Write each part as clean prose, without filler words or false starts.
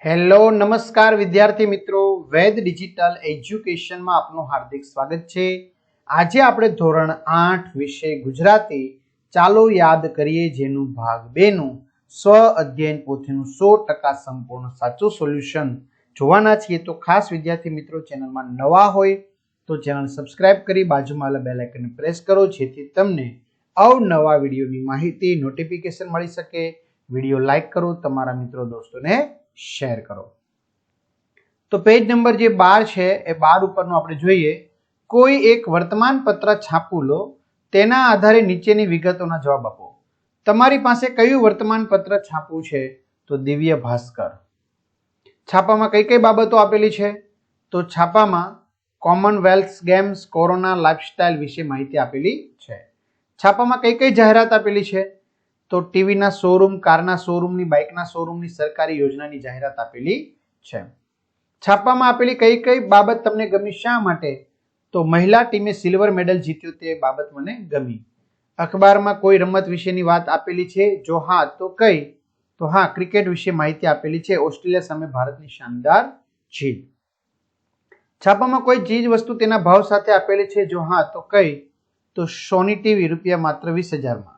Hello નમસ્કાર વિદ્યાર્થી મિત્રો, વેદ ડિજિટલ એજ્યુકેશનમાં આપનું હાર્દિક સ્વાગત છે। આજે આપણે ધોરણ 8 વિષય ગુજરાતી ચાલો યાદ કરીએ જેનું ભાગ 2 નું સ્વ અધ્યયન પોથીનું 100% સંપૂર્ણ સાચું સોલ્યુશન જોવાના છીએ। તો ખાસ વિદ્યાર્થી મિત્રો ચેનલમાં નવા હોય તો ચેનલ સબસ્ક્રાઇબ કરી બાજુમાં આવેલા બેલ આઇકનને પ્રેસ કરો જેથી તમને અવનવા વિડીયોની માહિતી નોટિફિકેશન મળી શકે। વિડીયો લાઈક કરો, તમારા મિત્રો દોસ્તોને શેર કરો। તો પેજ નંબર જે 12 છે એ 12 ઉપરનું આપણે જોઈએ। કોઈ એક વર્તમાન પત્ર છાપવું લો, તેના આધારે નીચેની વિગતોના જવાબ આપો। તમારી પાસે કયું વર્તમાન પત્ર છાપવું છે? તો દિવ્ય ભાસ્કર। છાપામાં કઈ કઈ બાબતો આપેલી છે? તો છાપામાં કોમનવેલ્થ ગેમ્સ, કોરોના, લાઇફસ્ટાઇલ વિશે માહિતી આપેલી છે। છાપામાં કઈ કઈ જાહેરાત આપેલી છે? તો ટીવીના શોરૂમ, કારના શોરૂમની, બાઇકના શોરૂમની, સરકારી યોજનાની જાહેરાત આપેલી છે। છાપામાં આપેલી કઈ કઈ બાબત તમને ગમી, શા માટે? તો મહિલા ટીમે સિલ્વર મેડલ જીત્યો તે બાબત મને ગમી। અખબારમાં કોઈ રમત વિશેની વાત આપેલી છે? જો હા તો કઈ? તો હા, ક્રિકેટ વિશે માહિતી આપેલી છે। ઓસ્ટ્રેલિયા સામે ભારતની શાનદાર જીત। છાપામાં કોઈ ચીજ વસ્તુ તેના ભાવ સાથે આપેલી છે? જો હા તો કઈ? તો સોની ટીવી રૂપિયા માત્ર 20,000 માં।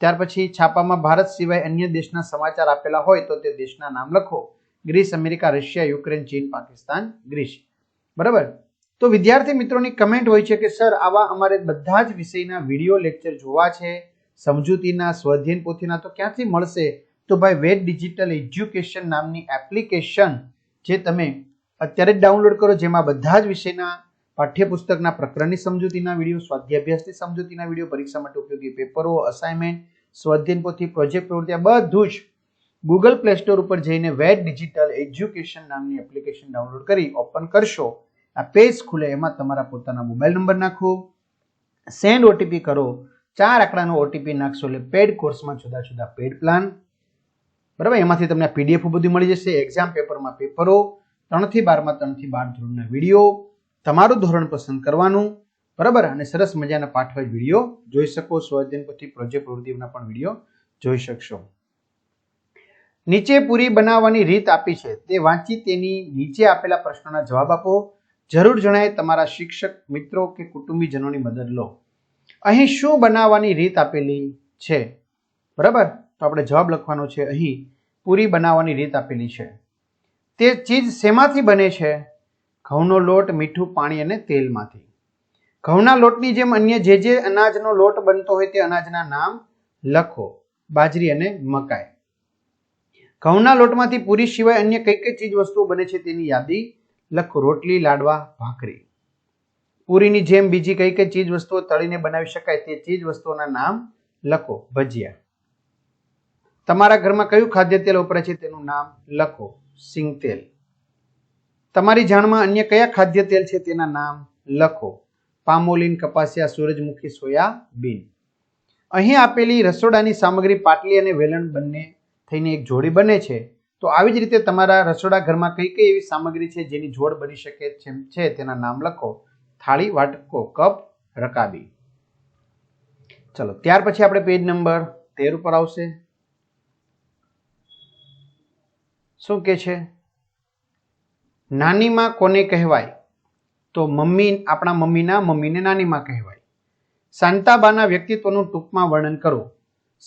ત્યાર પછી છાપામાં ભારત સિવાય અન્ય દેશના સમાચાર આપેલા હોય તો તે દેશના નામ લખો। ગ્રીસ, અમેરિકા, રશિયા, યુક્રેન, ચીન, પાકિસ્તાન, ગ્રીસ। બરાબર। તો વિદ્યાર્થી મિત્રોની કમેન્ટ હોય છે કે સર આવા અમારે બધા જ વિષયના વિડીયો લેક્ચર જોવા છે, સમજૂતીના, સ્વાધ્યાયન પોથીના, તો ક્યાંથી મળશે? તો ભાઈ વેદ ડિજિટલ એજ્યુકેશન નામની એપ્લિકેશન જે તમે અત્યારે જ ડાઉનલોડ કરો, જેમાં બધા જ વિષયના પાઠ્યપુસ્તકના પ્રકરણની સમજૂતીના વિડીયો, સ્વાધ્યાયાભ્યાસની સમજૂતીના વિડીયો, પરીક્ષા માટે ઉપયોગી પેપરો, અસાઇનમેન્ટ, સ્વાધ્યાયન પોથી, પ્રોજેક્ટ પ્રવૃત્તિ, બધું જ ગૂગલ પ્લે સ્ટોર ઉપર જઈને વેદ ડિજિટલ એજ્યુકેશન નામની એપ્લિકેશન ડાઉનલોડ કરી ઓપન કરશો, આ પેજ ખુલે, એમાં તમારા પોતાના મોબાઈલ નંબર નાખો, સેન્ડ ઓટીપી કરો, 4 આંકડાનો ઓટીપી નાખશો એટલે પેડ કોર્સમાં જુદા જુદા પેડ પ્લાન, બરાબર, એમાંથી તમને પીડીએફ બધી મળી જશે। એક્ઝામ પેપરમાં પેપરો, 3 થી 12 માં 3 થી 12 ધોરણના વિડીયો, તમારું ધોરણ પસંદ કરવાનું, બરાબર, અને સરસ મજાના પાઠવાઇઝ વિડીયો જોઈ શકો। સ્વાધ્યાયન પોથી, પ્રોજેક્ટ પ્રવૃત્તિના પણ વિડીયો જોઈ શકશો। નીચે પૂરી બનાવવાની રીત આપી છે તે વાંચી તેની નીચે આપેલા પ્રશ્નોના જવાબ આપો। જરૂર જણાય તમારા શિક્ષક મિત્રો કે કુટુંબીજનોની મદદ લો। અહીં શું બનાવવાની રીત આપેલી છે? બરાબર, તો આપણે જવાબ લખવાનો છે। અહીં પૂરી બનાવવાની રીત આપેલી છે। તે ચીજ શેમાંથી બને છે? ઘઉંનો લોટ, મીઠું, પાણી અને તેલમાંથી। ઘઉંના લોટની જેમ અન્ય જે અનાજનો લોટ બનતો હોય તે અનાજના નામ લખો। બાજરી અને મકાઈ। ઘઉંના લોટમાંથી પૂરી સિવાય અન્ય કઈ કઈ ચીજ વસ્તુઓ બને છે તેની યાદી લખો। રોટલી, લાડવા, ભાખરી। પૂરીની જેમ બીજી કઈ કઈ ચીજ વસ્તુઓ તળીને બનાવી શકાય તે ચીજ વસ્તુઓના નામ લખો। ભજીયા। તમારા ઘરમાં કયું ખાદ્ય તેલ વપરાય છે તેનું નામ લખો। સિંગ તેલ। તમારી જાણમાં અન્ય કયા ખાદ્ય તેલ છે તેના નામ લખો। Palmolein, કપાસિયા, સૂરજમુખી, soybean. અહીં આપેલી રસોડાની સામગ્રી પાટલી અને વેલણ બંને થઈને એક જોડી બને છે, તો આવી જ રીતે તમારા રસોડા ઘરમાં કઈ કઈ એવી સામગ્રી છે જેની જોડ બની શકે છે તેના નામ લખો। થાળી, વાટકો, કપ, રકાબી। ચલો ત્યાર પછી આપણે પેજ નંબર 13 ઉપર આવશે। શું કે છે? નાની માં કોને કહેવાય? તો મમ્મી, આપણા મમ્મીના મમ્મીને નાની માં કહેવાય। શાંતાબાના વ્યક્તિત્વનું ટૂંકમાં વર્ણન કરો।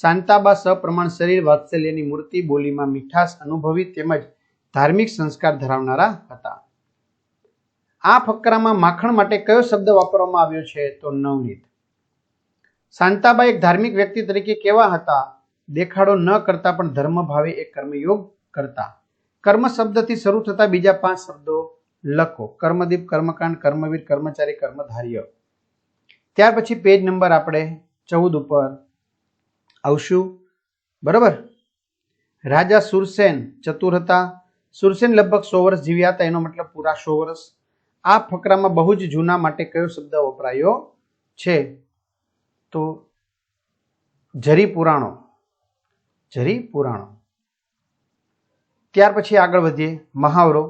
શાંતાબા સપ્રમાણ શરીર, વાત્સલ્યની મૂર્તિ, બોલીમાં મીઠાશ, અનુભવી તેમજ ધાર્મિક સંસ્કાર ધરાવનારા હતા। આ ફકરામાં માખણ માટે કયો શબ્દ વાપરવામાં આવ્યો છે? તો નવનીત। શાંતાબા એક ધાર્મિક વ્યક્તિ તરીકે કેવા હતા? દેખાડો ન કરતા પણ ધર્મ ભાવે એક કર્મયોગ કરતા। કર્મ શબ્દથી શરૂ થતા બીજા 5 શબ્દો લખો। કર્મદીપ, કર્મકાંડ, કર્મવીર, કર્મચારી, કર્મધાર્ય। ત્યાર પછી પેજ નંબર આપણે 14 ઉપર આવશું, બરાબર। રાજા સુરસેન ચતુર હતા। સુરસેન લગભગ 100 વર્ષ જીવ્યા હતા, એનો મતલબ પૂરા 100 વર્ષ। આ ફકરામાં બહુ જ જૂના માટે કયો શબ્દ વપરાયો છે? તો જરી પુરાણો, જરી પુરાણો। ત્યાર પછી આગળ વધીએ। મહાવરો।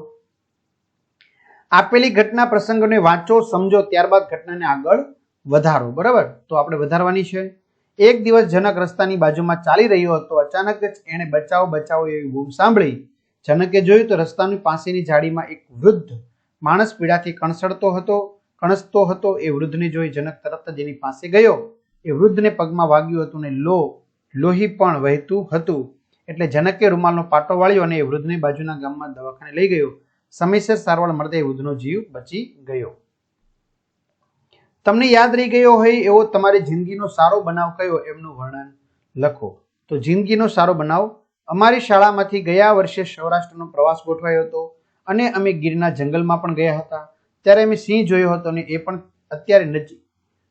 આપેલી ઘટના પ્રસંગોને વાંચો, સમજો, ત્યારબાદ ઘટનાને આગળ વધારો, બરાબર, તો આપણે વધારવાની છે। એક દિવસ જનક રસ્તાની બાજુમાં ચાલી રહ્યો હતો, અચાનક જ એણે બચાવો બચાવો એવી બૂમ સાંભળી, જનકે જોયું તો રસ્તાની પાસેની ઝાડીમાં એક વૃદ્ધ માણસ પીડાથી કણસતો હતો. એ વૃદ્ધને જોઈ જનક તરત જ એની પાસે ગયો. એ વૃદ્ધને પગમાં વાગ્યું હતું ને લોહી પણ વહેતું હતું. એટલે જનકે રૂમાલનો પાટો વાળ્યો અને એ વૃદ્ધને બાજુના ગામમાં દવાખાને લઈ ગયો. સમયસર સારવાર મળતા એ વૃદ્ધનો જીવ બચી ગયો. તમને યાદ રહી ગયો હોય એવો તમારી જિંદગીનો સારો બનાવ કયો એમનું વર્ણન લખો. તો જિંદગીનો સારો બનાવ, અમારી શાળામાંથી ગયા વર્ષે સૌરાષ્ટ્રનો પ્રવાસ ગોઠવાયો હતો અને અમે ગીરના જંગલમાં પણ ગયા હતા. ત્યારે અમે સિંહ જોયો હતો અને એ પણ અત્યારે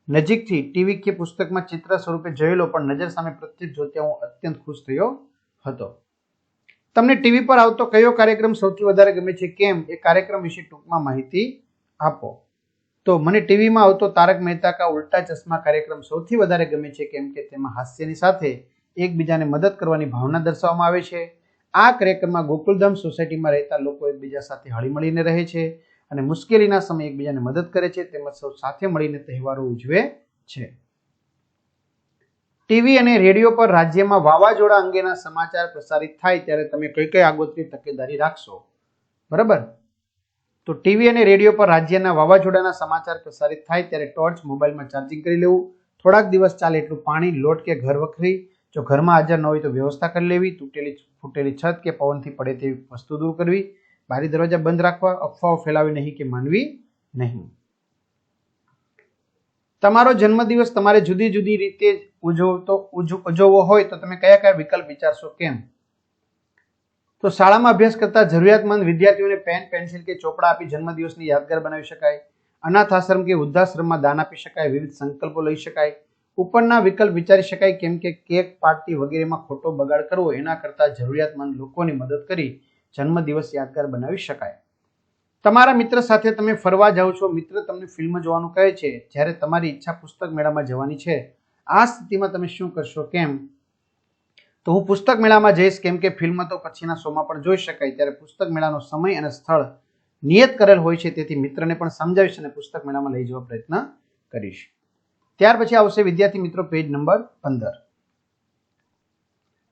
નજીકથી ટીવી કે પુસ્તકમાં ચિત્ર સ્વરૂપે જોયેલો, પણ નજર સામે પ્રત્યક્ષ જોતા હું અત્યંત ખુશ થયો હતો. તમને ટીવી પર આવતો કયો કાર્યક્રમ સૌથી વધારે ગમે છે, કેમ? એ કાર્યક્રમ વિશે ટૂંકમાં માહિતી આપો. તો મને ટીવીમાં આવતો તારક મહેતા કા ઉલ્ટા ચશ્મા કાર્યક્રમ સૌથી વધારે ગમે છે, કેમ કે તેમાં હાસ્યની સાથે એકબીજાને મદદ કરવાની ભાવના દર્શાવવામાં આવે છે. આ કાર્યક્રમમાં ગોકુલધામ સોસાયટીમાં રહેતા લોકો એકબીજા સાથે હળીમળીને રહે છે અને મુશ્કેલીના સમયે એકબીજાને મદદ કરે છે, તેમજ સૌ સાથે મળીને તહેવારો ઉજવે છે. ટીવી અને રેડિયો પર રાજ્યમાં વાવાઝોડા અંગેના સમાચાર પ્રસારિત થાય ત્યારે તમે કઈ કઈ આગોતરી તકેદારી રાખશો? બરાબર. તો ટીવી અને રેડિયો પર રાજ્યના વાવાઝોડાના સમાચાર પ્રસારિત થાય ત્યારે ટોર્ચ મોબાઈલમાં ચાર્જિંગ કરી લેવું, થોડાક દિવસ ચાલે એટલું પાણી, લોટ કે ઘર વખરી જો ઘરમાં હાજર ન હોય તો વ્યવસ્થા કરી લેવી, ફૂટેલી છત કે પવનથી પડે તેવી વસ્તુ દૂર કરવી, બારી દરવાજા બંધ રાખવા, અફવાઓ ફેલાવી નહીં કે માનવી નહીં. તમારો જન્મદિવસ તમારે જુદી જુદી રીતે ઉજવવો હોય તો તમે કયા કયા વિકલ્પ વિચારશો, કેમ? તો શાળામાં અભ્યાસ કરતા જરૂરિયાતમંદ વિદ્યાર્થીઓને પેન, પેન્સિલ કે ચોપડા આપી જન્મદિવસની યાદગાર બનાવી શકાય. અનાથ આશ્રમ કે વૃદ્ધાશ્રમમાં દાન આપી શકાય. વિવિધ સંકલ્પો લઈ શકાય. ઉપરના વિકલ્પ વિચારી શકાય, કેમ કે કેક, પાર્ટી વગેરેમાં ખોટો બગાડ કરવો એના કરતાં જરૂરિયાતમંદ લોકોની મદદ કરી જન્મદિવસ યાદગાર બનાવી શકાય. તમારા મિત્ર સાથે તમે ફરવા જાઓ છો, મિત્ર તમને ફિલ્મ જોવાનું કહે છે, જ્યારે તમારી ઈચ્છા પુસ્તક મેળામાં જવાની છે. આ સ્થિતિમાં તમે શું કરશો, કેમ? તો હું પુસ્તક મેળામાં જઈશ, કેમ કે ફિલ્મ તો પછીના શોમાં પણ જોઈ શકાય. ત્યારે પુસ્તક મેળાનો સમય અને સ્થળ નિયત કરેલ હોય છે, તેથી મિત્રને પણ સમજાવીશ અને પુસ્તક મેળામાં લઈ જવા પ્રયત્ન કરીશ. ત્યાર પછી આવશે વિદ્યાર્થી મિત્રો પેજ નંબર 15.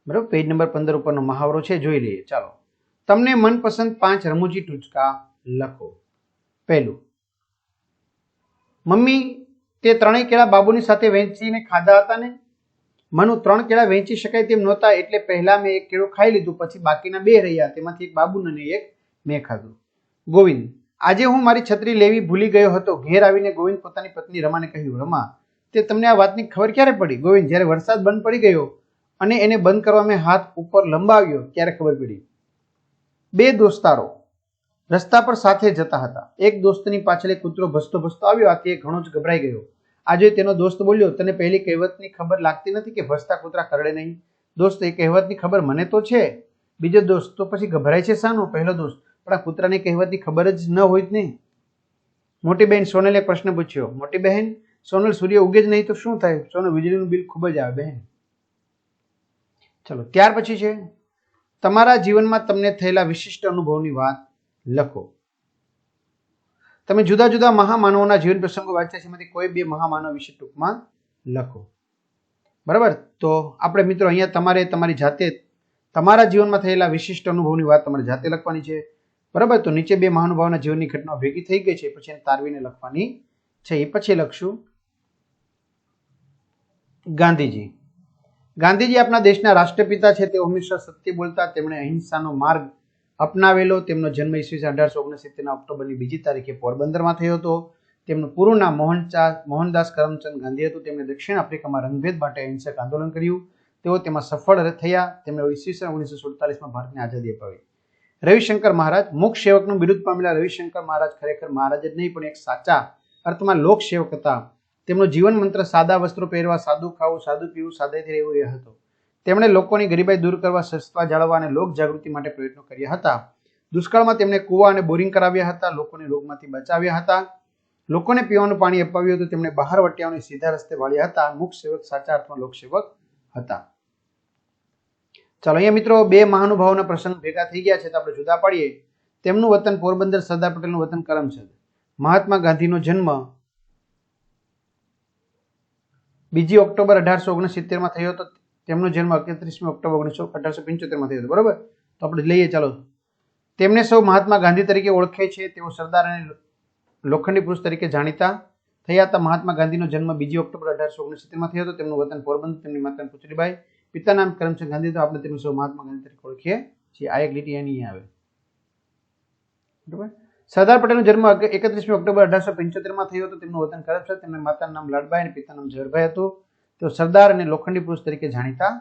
બરાબર, પેજ નંબર 15 ઉપરનો મહાવરો છે, જોઈ લઈએ. ચાલો, તમને મનપસંદ 5 રમૂજી ટૂચકા લખો. પહેલું, મમ્મી તે 3 કેળા બાબુની સાથે વહેંચીને ખાધા હતા ને? મનુ 3 કેળા વહેંચી શકાય તેમ નહોતા, એટલે પહેલા મેં 1 કેળું ખાઈ લીધું, પછી બાકીના 2 રહ્યા, તેમાંથી 1 બાબુને અને 1 મેં ખાધું. ગોવિંદ, આજે હું મારી છત્રી લેવી ભૂલી ગયો હતો. ઘેર આવીને ગોવિંદ પોતાની પત્ની રમાને કહ્યું, રમા, તે તમને આ વાતની ખબર ક્યારે પડી? ગોવિંદ, જ્યારે વરસાદ બંધ પડી ગયો અને એને બંધ કરવા મેં હાથ ઉપર લંબાવ્યો ત્યારે ખબર પડી. 2 દોસ્તારો રસ્તા પર સાથે જતા હતા. એક દોસ્તની પાછળ એક કૂતરો ભસતો આવ્યો, આથી એ ઘણો જ ગભરાઈ ગયો. આજે તેનો દોસ્ત બોલ્યો, તને પહેલી કહેવતની ખબર લાગતી નથી કે ભસતા કૂતરા કરડે નહીં? દોસ્ત, એ કહેવતની ખબર મને તો છે. બીજો દોસ્ત, તો પછી ગભરાય છે શાનો? પહેલો દોસ્ત, પણ આ કૂતરાની કહેવતની ખબર જ ન હોય જ નહીં. મોટી બહેન સોનલે પ્રશ્ન પૂછ્યો. મોટી બહેન, સોનલ, સૂર્ય ઉગે જ નહીં તો શું થાય? સોનલ, વીજળીનું બિલ ખૂબ જ આવે બહેન. ચલો, ત્યાર પછી છે તમારા જીવનમાં તમને થયેલા વિશિષ્ટ અનુભવની વાત લખો. તમે જુદા જુદા મહામાનવોના જીવન પ્રસંગો વાંચ્યા છે, એમાંથી કોઈ 2 મહામાનવ વિશે ટૂંકમાં લખો. બરાબર. તો આપણે મિત્રો અહીંયા તમારે તમારી જાતે તમારા જીવનમાં થયેલા વિશિષ્ટ અનુભવની વાત તમારે જાતે લખવાની છે. બરાબર. તો નીચે 2 મહાનુભાવોના જીવનની ઘટનાઓ ભેગી થઈ ગઈ છે, પછી એને તારવીને લખવાની છે. એ પછી લખશું ગાંધીજી. ગાંધીજી આપણા દેશના રાષ્ટ્રપિતા છે. તેઓ હંમેશા સત્ય બોલતા. તેમણે અહિંસાનો માર્ગ અપનાવેલો. તેમનો જન્મ ઈસવીસન 1869 ઓક્ટોબરની 2 તારીખે પોરબંદરમાં થયો હતો. તેમનું પૂરું નામ મોહનદાસ કરમચંદ ગાંધી હતું. તેમણે દક્ષિણ આફ્રિકામાં રંગભેદ માટે અહિંસક આંદોલન કર્યું. તેઓ તેમાં સફળ થયા. તેમણે ઈસવીસન 1947માં ભારતને આઝાદી અપાવી. રવિશંકર મહારાજ, મોક્ષ સેવકનું બિરુદ પામેલા રવિશંકર મહારાજ ખરેખર મહારાજ જ નહીં, પણ એક સાચા અર્થમાં લોક સેવક હતા. તેમનો જીવન મંત્ર સાદા વસ્ત્રો પહેરવા, સાદું ખાવું, સાદું પીવું, સાદાઈથી રહેવું એ હતો. તેમણે લોકોની ગરીબાઈ દૂર કરવા, સ્વચ્છતા જાળવવા અને લોક જાગૃતિ માટે પ્રયત્નો કર્યા હતા. દુષ્કાળમાં તેમણે કૂવા અને બોરિંગ કરાવ્યા હતા. લોકોને રોગમાંથી બચાવ્યા હતા. લોકોને પીવાનું પાણી અપાવ્યું હતું. તેમણે બહાર વટ્યાઓને સીધા રસ્તે વાળ્યા હતા. મુખ સેવક સાચા અર્થમાં લોકસેવક હતા. ચાલો, અહીંયા મિત્રો 2 મહાનુભાવોના પ્રસંગ ભેગા થઈ ગયા છે, તો આપણે જુદા પાડીએ. તેમનું વતન પોરબંદર, સરદાર પટેલનું વતન કરમસદ. મહાત્મા ગાંધીનો જન્મ 2 ઓક્ટોબર 1869માં થયો હતો. તેમનો જન્મ 31 ઓક્ટોબર 1875માં થયો હતો. બરાબર. તો આપણે લઈએ. ચાલો, તેમને સૌ મહાત્મા ગાંધી તરીકે ઓળખે છે. તેઓ સરદાર અને લોખંડી પુરુષ તરીકે જાણીતા થયા હતા. મહાત્મા ગાંધીનો જન્મ 2 ઓક્ટોબર 1869 થયો હતો. તેમનું વતન પોરબંદર. તેમની માતા પુતળીબાઈ, પિતા નામ કરમચંદ ગાંધી. તો આપણે તેમને સૌ મહાત્મા ગાંધી તરીકે ઓળખીએ છીએ. આ એક લીટી એની આવે. બરાબર. સરદાર પટેલનો જન્મ 31 ઓક્ટોબર 1875 થયો હતો. તેમનું વતન કરમસદ. તેમના માતાનું નામ લાડબાઈ અને પિતાનું નામ ઝવેરભાઈ હતું. તેઓ સરદાર અને લોખંડી પુરુષ તરીકે જાણીતા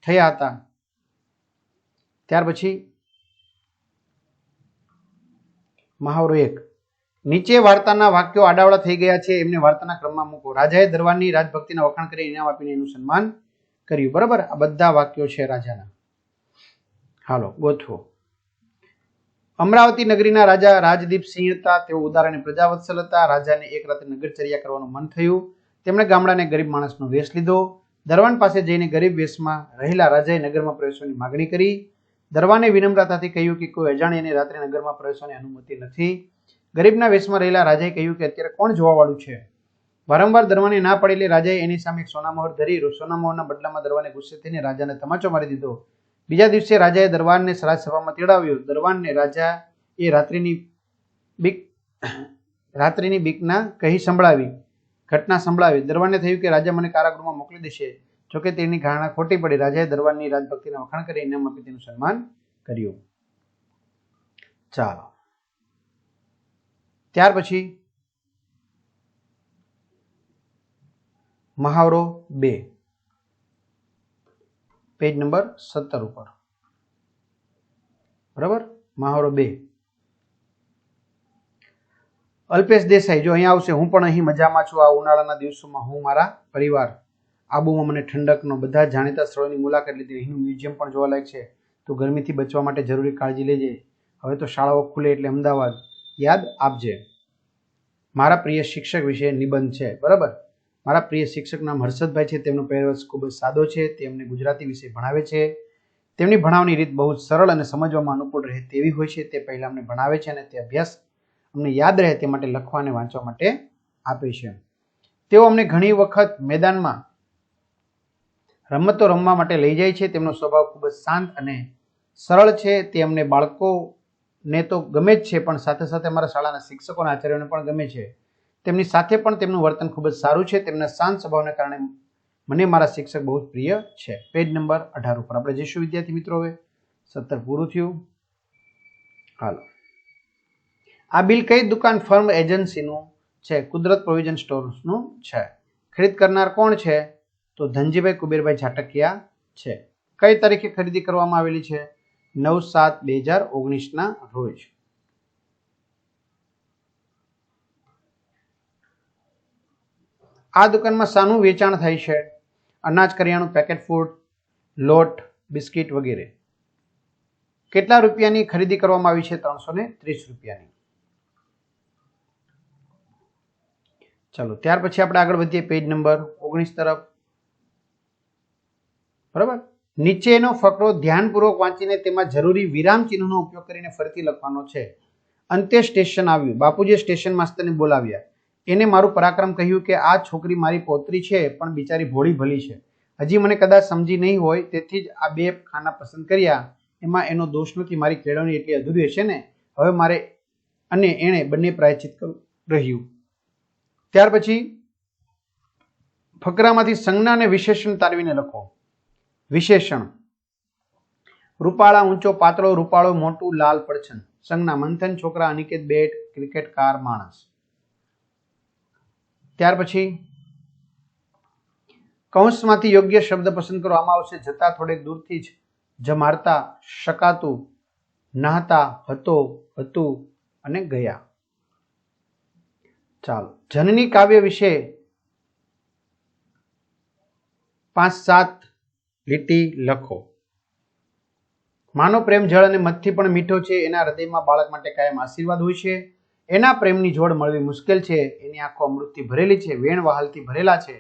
થયા હતા. ત્યાર પછી મહાવરો 1. નીચે વાર્તાના વાક્યો આડાવડા થઈ ગયા છે, એમને વાર્તાના ક્રમમાં મૂકો. રાજાએ દરબારની રાજભક્તિના વખાણ કરી ઇનામ આપીને એનું સન્માન કર્યું. બરાબર. આ બધા વાક્યો છે રાજાના. હાલો ગોઠવો. અમરાવતી નગરીના રાજા રાજદીપસિંહ હતા. તેઓ ઉદાર અને પ્રજાવત્સલ હતા. રાજાને એક રાત્રે નગરચર્યા કરવાનું મન થયું. તેમણે ગામડાને ગરીબ માણસનો વેશ લીધો. દરવાન પાસે જઈને ગરીબ વેશમાં રહેલા રાજાએ નગરમાં પ્રવેશવાની માગણી કરી. દરવાને વિનમ્રતાથી કહ્યું કે કોઈ અજાણ્યાને રાત્રે નગરમાં પ્રવેશવાની અનુમતિ નથી. ગરીબના વેશમાં રહેલા રાજાએ કહ્યું કે અત્યારે કોણ જોવાવાળું છે. વારંવાર દરવાને ના પાડી એટલે રાજાએ એની સામે એક સોનામોહર ધરી. સોનામોહરના બદલામાં દરવાને ગુસ્સે થઈને રાજાને તમાચો મારી દીધો. બીજા દિવસે રાજાએ દરવાનને રાજસભામાં તેડાવ્યો. દરવાનને રાજા એ રાત્રિની બીકના ઘટના સંભળાવી. દરવાનને થયું કે રાજા મને કારાગૃહમાં મોકલી દેશે. જોકે તેની ધારણા ખોટી પડી. રાજાએ દરવાનની રાજભક્તિના વખાણ કરી ઇનામ આપી તેનું સન્માન કર્યું. ચાલો ત્યાર પછી મહાવરો 2, પેજ નંબર 17 ઉપર. બરાબર. મહાવરો 2. અલ્પેશ દેસાઈ જો અહીંયા આવશે. હું પણ અહીં મજામાં છું. આ ઉનાળાના દિવસોમાં હું મારા પરિવાર આબુમાં મને ઠંડકનો બધા જાણીતા સ્થળોની મુલાકાત લીધી. અહીંનું મ્યુઝિયમ પણ જોવાલાયક છે. તો ગરમીથી બચવા માટે જરૂરી કાળજી લેજે. હવે તો શાળાઓ ખુલે એટલે અમદાવાદ યાદ આપજે. મારા પ્રિય શિક્ષક વિશે નિબંધ છે. બરાબર. મારા પ્રિય શિક્ષક નામ હર્ષદભાઈ છે. તેમનો પહેરવેશ ખૂબ જ સાદો છે. તે અમને ગુજરાતી વિષય ભણાવે છે. તેમની ભણાવવાની રીત બહુ જ સરળ અને સમજવામાં અનુકૂળ રહે તેવી હોય છે. તે પહેલા અમને ભણાવે છે અને તે અભ્યાસ અમને યાદ રહે તે માટે લખવા અને વાંચવા માટે આપે છે. તેઓ અમને ઘણી વખત મેદાનમાં રમતો રમવા માટે લઈ જાય છે. તેમનો સ્વભાવ ખૂબ જ શાંત અને સરળ છે. તે અમને બાળકોને તો ગમે જ છે, પણ સાથે સાથે અમારા શાળાના શિક્ષકો અને આચાર્યોને પણ ગમે છે. તેમની સાથે પણ તેમનું વર્તન ખૂબ જ સારું છે. તેમના શાંત સ્વભાવને કારણે મને મારા શિક્ષક બહુ જ પ્રિય છે. પેજ નંબર 18 ઉપર આપણે જઈશું વિદ્યાર્થી મિત્રો. હવે 17 પૂરું થયું. હાલો. આ બિલ કઈ દુકાન ફર્મ એજન્સીનું છે? કુદરત પ્રોવિઝન સ્ટોર્સનું છે. ખરીદ કરનાર કોણ છે? તો ધનજીભાઈ કુબેરભાઈ ઝાટકિયા છે. કઈ તારીખે ખરીદી કરવામાં આવેલી છે? 9/7/2019 ના રોજ. આ દુકાનમાં શાનું વેચાણ થાય છે? અનાજ, કરિયાણું, પેકેટ ફૂડ, લોટ, બિસ્કિટ વગેરે. કેટલા રૂપિયાની ખરીદી કરવામાં આવી છે? 330 રૂપિયાની. ચલો ત્યાર પછી આપણે આગળ વધીએ પેજ નંબર 19 તરફ. બરાબર. નીચેનો ફકરો ધ્યાનપૂર્વક વાંચીને તેમાં જરૂરી વિરામ ચિહ્નનો ઉપયોગ કરીને ફરીથી લખવાનો છે. અંતે સ્ટેશન આવ્યું. બાપુજીએ સ્ટેશન માસ્તરને બોલાવ્યા. એને મારું પરાક્રમ કહ્યું કે આ છોકરી મારી પૌત્રી છે, પણ બિચારી ભોળી ભલી છે. હજી મને કદાચ સમજી નહીં હોય, તેથી જ આ 2 ખાના પસંદ કર્યા. એમાં એનો દોષ નથી. મારી કેળવણી એટલી અધૂરી હશે ને. હવે મારે અને એણે બંને પ્રાયશ્ચિત કરવું રહ્યું. ત્યાર પછી ફકરામાંથી સંજ્ઞા અને વિશેષણ તારવીને લખો. વિશેષણ: રૂપાળા, ઊંચો, પાતળો, રૂપાળો, મોટું, લાલ, પડછન. સંજ્ઞા: મંથન, છોકરા, અનિકેત, બેટ, ક્રિકેટ, કાર, માણસ. ત્યાર પછી કૌંસમાંથી યોગ્ય શબ્દ પસંદ કરવામાં આવશે. જતા, થોડેક દૂરથી જ, જમારતા, શકાતું, નહાતા, હતો, હતું અને ગયા. ચાલો જનની કાવ્ય વિશે 5-7 લીટી લખો. માનો પ્રેમ જળ અને મધથી પણ મીઠો છે. એના હૃદયમાં બાળક માટે કાયમ આશીર્વાદ હોય છે. એના પ્રેમની જોડ મળવી મુશ્કેલ છે. એની આંખો અમૃતથી ભરેલી છે, વેણ વહાલથી ભરેલા છે.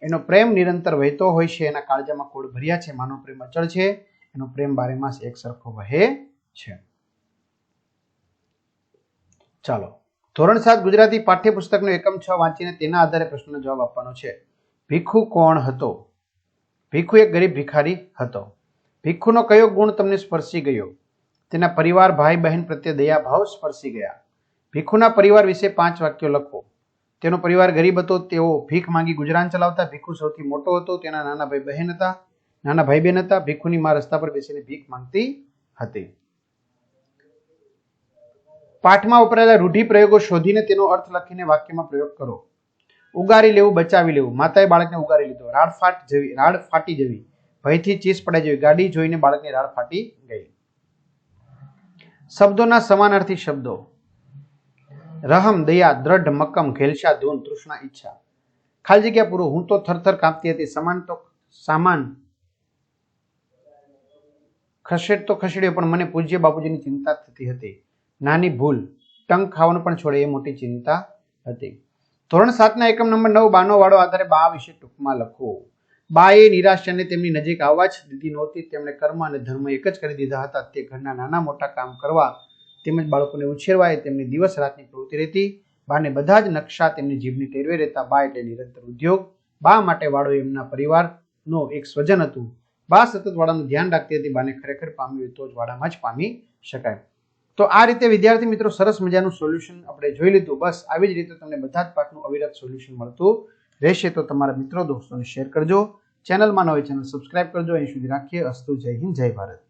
એનો પ્રેમ નિરંતર વહેતો હોય છે. એના કાળજામાં કોળ ભર્યા છે. માનો પ્રેમ અચળ છે. એનો પ્રેમ બારેમાસ એક સરખો વહે છે. ચાલો ધોરણ 7 ગુજરાતી પાઠ્યપુસ્તકનો એકમ 6 વાંચીને તેના આધારે પ્રશ્નનો જવાબ આપવાનો છે. ભીખુ કોણ હતો? ભીખુ એક ગરીબ ભિખારી હતો. ભીખુનો કયો ગુણ તમને સ્પર્શી ગયો? તેના પરિવાર ભાઈ બહેન પ્રત્યે દયાભાવ સ્પર્શી ગયા. ભીખુના પરિવાર વિશે 5 વાક્યો લખો. તેનો પરિવાર ગરીબ હતો. તેઓ ભીખ માંગી ગુજરાન ચલાવતા. ભીખુ સૌથી મોટો હતો. તેના નાના ભાઈ બહેન હતા. ભીખુની માં રસ્તા પર બેસીને ભીખ માંગતી હતી. પાઠમાં વપરાયેલા રૂઢિપ્રયોગો શોધીને તેનો અર્થ લખીને વાક્યમાં પ્રયોગ કરો. ઉગારી લેવું, બચાવી લેવું. માતાએ બાળકને ઉગારી લીધો. રાડ ફાટી જવી. ભયથી ચીસ પડાઈ જવી. ગાડી જોઈને બાળકની રાડ ફાટી ગઈ. શબ્દોના સમાનાર્થી શબ્દો. રહમ દયા, દ્રઢ મક્કમ, ઘેલશા ધૂન, તૃષ્ણા ઈચ્છા. ખાલી જગ્યા પૂરો. હું તો થરથર કાંપતી હતી. સામાન ખસેડ્યો પણ મને પૂજ્ય બાપુજીની ચિંતા થતી હતી. નાની ભૂલ, ટંક ખાવાનું પણ છોડે એ મોટી ચિંતા હતી. ધોરણ 7 એકમ નંબર 9 બાનો વાળો આધારે બા વિશે ટૂંકમાં લખો. બાએ નિરાશ્યાને તેમની નજીક આવવા જ દીધી નહોતી. તેમણે કર્મ અને ધર્મ એક જ કરી દીધા હતા. તે ઘરના નાના મોટા કામ કરવા તેમજ બાળકોને ઉછેરવા એ તેમની દિવસ રાતની પ્રવૃત્તિ રહેતી. બાને બધા જ નકશા તેમની જીભની ટેરવે રહેતા. બા એટલે નિરંતર ઉદ્યોગ. બા માટે વાળો એમના પરિવારનો એક સ્વજન હતું. બા સતત વાળાનું ધ્યાન રાખતી હતી. બાને ખરેખર પામ્યું હોય તો જ વાળામાં જ પામી શકાય. તો આ રીતે વિદ્યાર્થી મિત્રો સરસ મજાનું સોલ્યુશન આપણે જોઈ લીધું. બસ આવી જ રીતે તમને બધા જ પાઠનું અવિરત સોલ્યુશન મળતું રહેશે. તો તમારા મિત્રો દોસ્તોને શેર કરજો. ચેનલમાં ન હોય ચેનલ સબસ્ક્રાઇબ કરજો. અહીં સુધી રાખીએ. અસ્તુ. જય હિન્દ, જય ભારત.